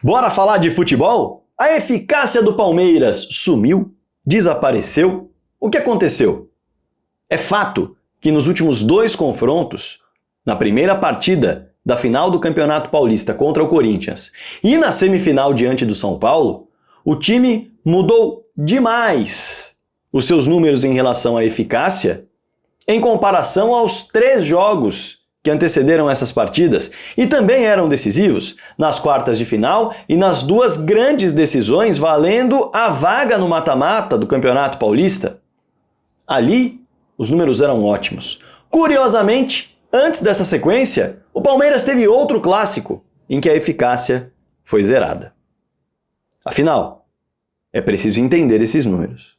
Bora falar de futebol? A eficácia do Palmeiras sumiu? Desapareceu? O que aconteceu? É fato que nos últimos 2 confrontos, na primeira partida da final do Campeonato Paulista contra o Corinthians e na semifinal diante do São Paulo, o time mudou demais os seus números em relação à eficácia em comparação aos 3 jogos que antecederam essas partidas e também eram decisivos nas quartas de final e nas 2 grandes decisões valendo a vaga no mata-mata do Campeonato Paulista. Ali, os números eram ótimos. Curiosamente, antes dessa sequência, o Palmeiras teve outro clássico em que a eficácia foi zerada. Afinal, é preciso entender esses números.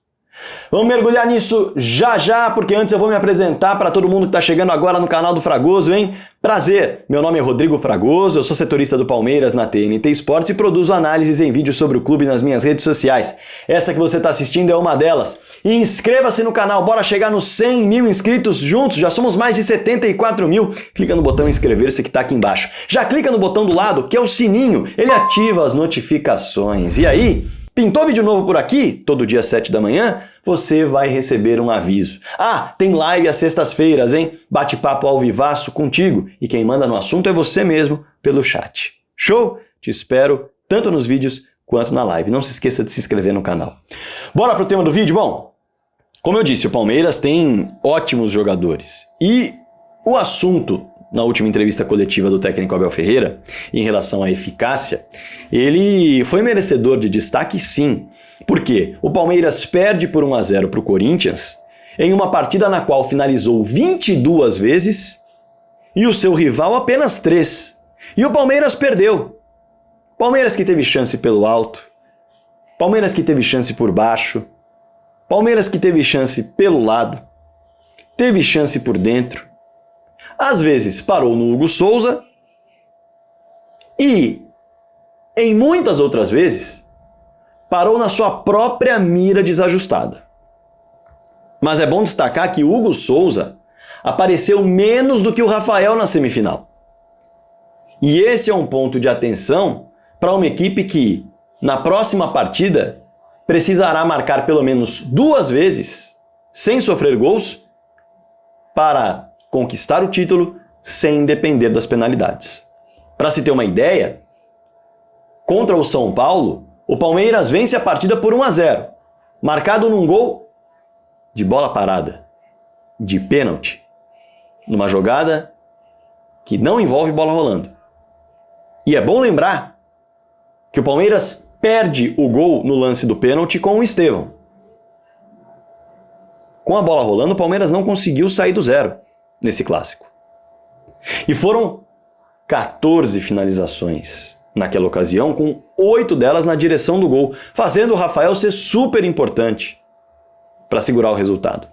Vamos mergulhar nisso já já, porque antes eu vou me apresentar para todo mundo que está chegando agora no canal do Fragoso, hein? Prazer, meu nome é Rodrigo Fragoso, eu sou setorista do Palmeiras na TNT Esportes e produzo análises em vídeo sobre o clube nas minhas redes sociais. Essa que você está assistindo é uma delas. E inscreva-se no canal, bora chegar nos 100 mil inscritos juntos, já somos mais de 74 mil. Clica no botão inscrever-se que está aqui embaixo. Já clica no botão do lado, que é o sininho, ele ativa as notificações. E aí, pintou vídeo novo por aqui, todo dia 7 da manhã, você vai receber um aviso. Ah, tem live às sextas-feiras, hein? Bate-papo ao vivaço contigo. E quem manda no assunto é você mesmo, pelo chat. Show? Te espero tanto nos vídeos quanto na live. Não se esqueça de se inscrever no canal. Bora pro tema do vídeo? Bom, como eu disse, o Palmeiras tem ótimos jogadores. E o assunto, na última entrevista coletiva do técnico Abel Ferreira, em relação à eficácia, ele foi merecedor de destaque sim. Por quê? O Palmeiras perde por 1-0 para o Corinthians em uma partida na qual finalizou 22 vezes e o seu rival apenas 3. E o Palmeiras perdeu. Palmeiras que teve chance pelo alto, Palmeiras que teve chance por baixo, Palmeiras que teve chance pelo lado, teve chance por dentro. Às vezes parou no Hugo Souza e, em muitas outras vezes, parou na sua própria mira desajustada. Mas é bom destacar que o Hugo Souza apareceu menos do que o Rafael na semifinal. E esse é um ponto de atenção para uma equipe que, na próxima partida, precisará marcar pelo menos 2 vezes, sem sofrer gols, para conquistar o título sem depender das penalidades. Para se ter uma ideia, contra o São Paulo, o Palmeiras vence a partida por 1-0, marcado num gol de bola parada, de pênalti, numa jogada que não envolve bola rolando. E é bom lembrar que o Palmeiras perde o gol no lance do pênalti com o Estevão. Com a bola rolando, o Palmeiras não conseguiu sair do 0 nesse clássico. E foram 14 finalizações naquela ocasião, com 8 delas na direção do gol, fazendo o Rafael ser super importante para segurar o resultado.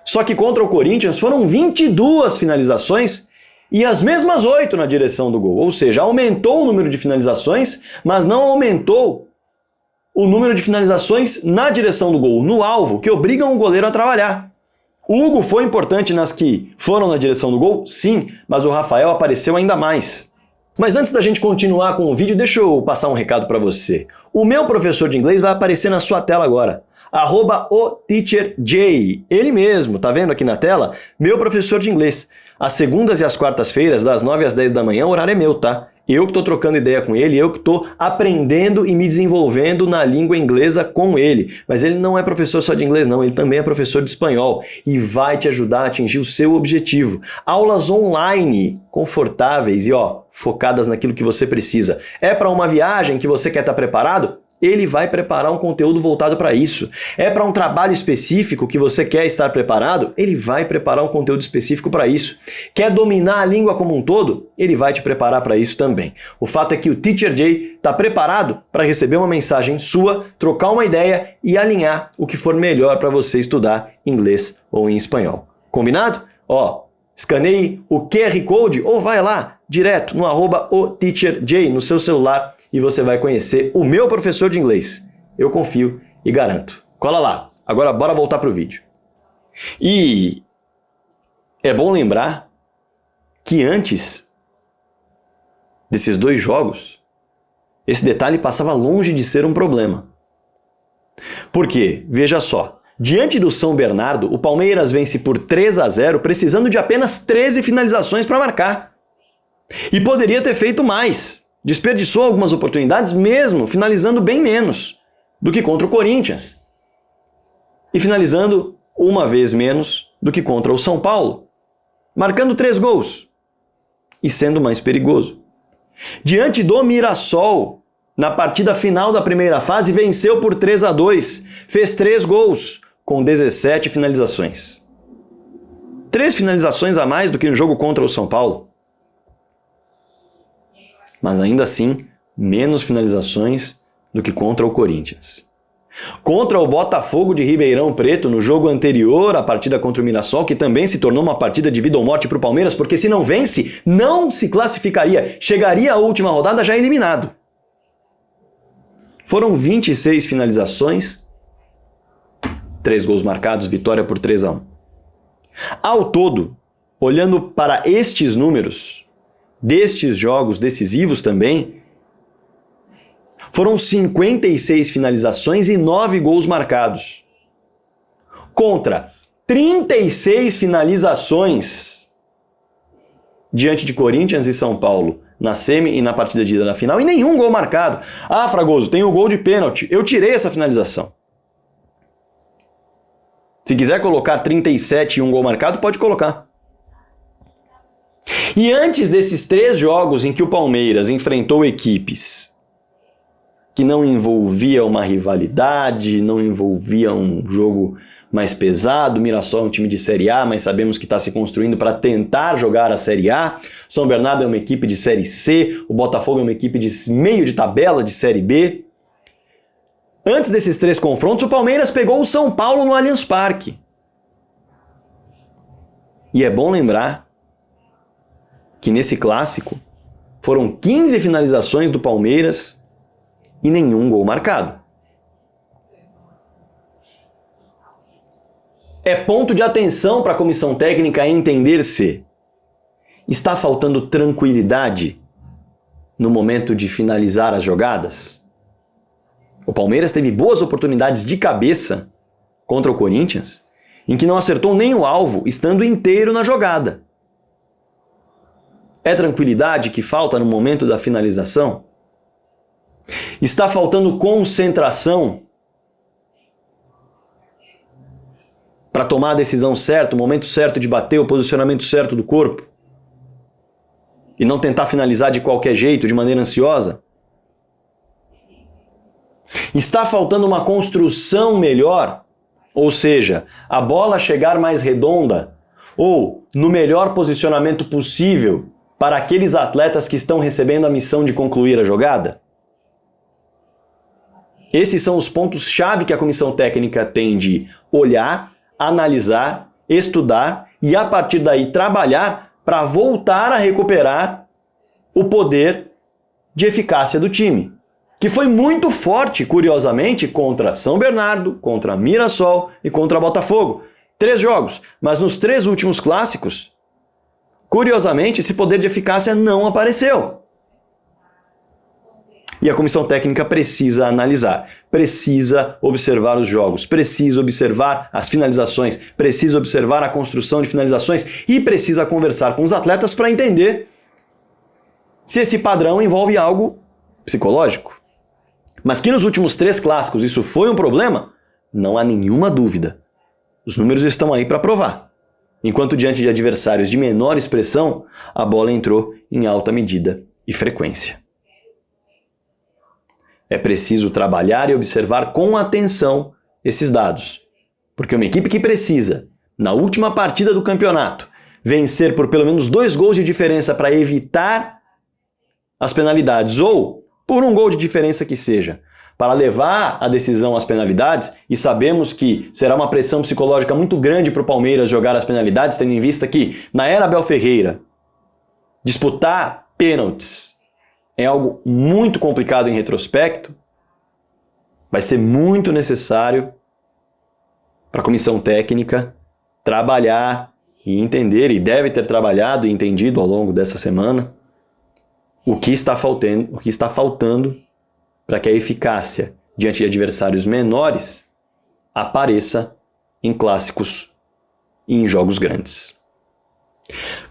Só que contra o Corinthians foram 22 finalizações e as mesmas 8 na direção do gol, ou seja, aumentou o número de finalizações, mas não aumentou o número de finalizações na direção do gol, no alvo, que obrigam o goleiro a trabalhar. O Hugo foi importante nas que foram na direção do gol? Sim, mas o Rafael apareceu ainda mais. Mas antes da gente continuar com o vídeo, deixa eu passar um recado para você. O meu professor de inglês vai aparecer na sua tela agora. @oteacherj. Ele mesmo, tá vendo aqui na tela? Meu professor de inglês. Às segundas e às quartas-feiras, das 9 às 10 da manhã, o horário é meu, tá? Eu que tô trocando ideia com ele, eu que tô aprendendo e me desenvolvendo na língua inglesa com ele. Mas ele não é professor só de inglês, não. Ele também é professor de espanhol e vai te ajudar a atingir o seu objetivo. Aulas online, confortáveis e focadas naquilo que você precisa. É para uma viagem que você quer estar preparado? Ele vai preparar um conteúdo voltado para isso. É para um trabalho específico que você quer estar preparado? Ele vai preparar um conteúdo específico para isso. Quer dominar a língua como um todo? Ele vai te preparar para isso também. O fato é que o Teacher Jay está preparado para receber uma mensagem sua, trocar uma ideia e alinhar o que for melhor para você estudar inglês ou em espanhol. Combinado? Escaneie o QR Code ou vai lá direto no @oteacherj no seu celular e você vai conhecer o meu professor de inglês. Eu confio e garanto. Cola lá. Agora bora voltar pro vídeo. E é bom lembrar que antes desses dois jogos, esse detalhe passava longe de ser um problema. Por quê? Veja só. Diante do São Bernardo, o Palmeiras vence por 3-0, precisando de apenas 13 finalizações para marcar. E poderia ter feito mais. Desperdiçou algumas oportunidades mesmo, finalizando bem menos do que contra o Corinthians. E finalizando uma vez menos do que contra o São Paulo. Marcando 3 gols. E sendo mais perigoso. Diante do Mirassol, na partida final da primeira fase, venceu por 3-2. Fez 3 gols, com 17 finalizações. 3 finalizações a mais do que no jogo contra o São Paulo. Mas ainda assim, menos finalizações do que contra o Corinthians. Contra o Botafogo de Ribeirão Preto, no jogo anterior à partida contra o Mirassol, que também se tornou uma partida de vida ou morte para o Palmeiras, porque se não vence, não se classificaria, chegaria à última rodada já eliminado. Foram 26 finalizações, 3 gols marcados, vitória por 3-1. Ao todo, olhando para estes números, destes jogos decisivos também, foram 56 finalizações e 9 gols marcados. Contra 36 finalizações diante de Corinthians e São Paulo, na semi e na partida de ida da final, e nenhum gol marcado. Ah, Fragoso, tem o gol de pênalti. Eu tirei essa finalização. Se quiser colocar 37 e um gol marcado, pode colocar. E antes desses 3 jogos em que o Palmeiras enfrentou equipes que não envolvia uma rivalidade, não envolvia um jogo mais pesado, o Mirassol é um time de Série A, mas sabemos que está se construindo para tentar jogar a Série A, São Bernardo é uma equipe de Série C, o Botafogo é uma equipe de meio de tabela de Série B. Antes desses 3 confrontos, o Palmeiras pegou o São Paulo no Allianz Parque. E é bom lembrar que nesse clássico foram 15 finalizações do Palmeiras e nenhum gol marcado. É ponto de atenção para a comissão técnica entender se está faltando tranquilidade no momento de finalizar as jogadas. O Palmeiras teve boas oportunidades de cabeça contra o Corinthians, em que não acertou nem o alvo, estando inteiro na jogada. É tranquilidade que falta no momento da finalização? Está faltando concentração para tomar a decisão certa, o momento certo de bater, o posicionamento certo do corpo? E não tentar finalizar de qualquer jeito, de maneira ansiosa? Está faltando uma construção melhor, ou seja, a bola chegar mais redonda ou no melhor posicionamento possível para aqueles atletas que estão recebendo a missão de concluir a jogada? Esses são os pontos-chave que a comissão técnica tem de olhar, analisar, estudar e a partir daí trabalhar para voltar a recuperar o poder de eficácia do time, que foi muito forte, curiosamente, contra São Bernardo, contra Mirassol e contra Botafogo. 3 jogos, mas nos 3 últimos clássicos, curiosamente, esse poder de eficácia não apareceu. E a comissão técnica precisa analisar, precisa observar os jogos, precisa observar as finalizações, precisa observar a construção de finalizações e precisa conversar com os atletas para entender se esse padrão envolve algo psicológico. Mas que nos últimos 3 clássicos isso foi um problema, não há nenhuma dúvida. Os números estão aí para provar. Enquanto diante de adversários de menor expressão, a bola entrou em alta medida e frequência. É preciso trabalhar e observar com atenção esses dados, porque uma equipe que precisa, na última partida do campeonato, vencer por pelo menos 2 gols de diferença para evitar as penalidades, ou por 1 gol de diferença que seja, para levar a decisão às penalidades, e sabemos que será uma pressão psicológica muito grande para o Palmeiras jogar as penalidades, tendo em vista que, na era Abel Ferreira, disputar pênaltis é algo muito complicado em retrospecto, vai ser muito necessário para a comissão técnica trabalhar e entender, e deve ter trabalhado e entendido ao longo dessa semana, o que está faltando para que a eficácia diante de adversários menores apareça em clássicos e em jogos grandes.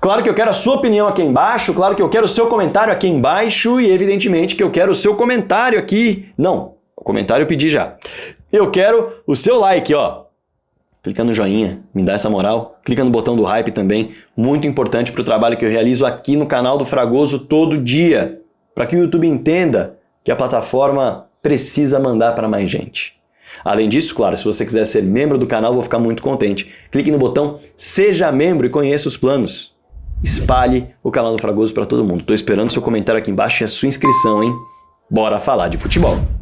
Claro que eu quero a sua opinião aqui embaixo, claro que eu quero o seu comentário aqui embaixo e evidentemente que eu quero o seu comentário aqui. Não, o comentário eu pedi já. Eu quero o seu like, ó. Clica no joinha, me dá essa moral. Clica no botão do hype também, muito importante para o trabalho que eu realizo aqui no canal do Fragoso todo dia, para que o YouTube entenda que a plataforma precisa mandar para mais gente. Além disso, claro, se você quiser ser membro do canal, vou ficar muito contente. Clique no botão Seja Membro e conheça os planos. Espalhe o canal do Fragoso para todo mundo. Estou esperando seu comentário aqui embaixo e a sua inscrição, hein? Bora falar de futebol!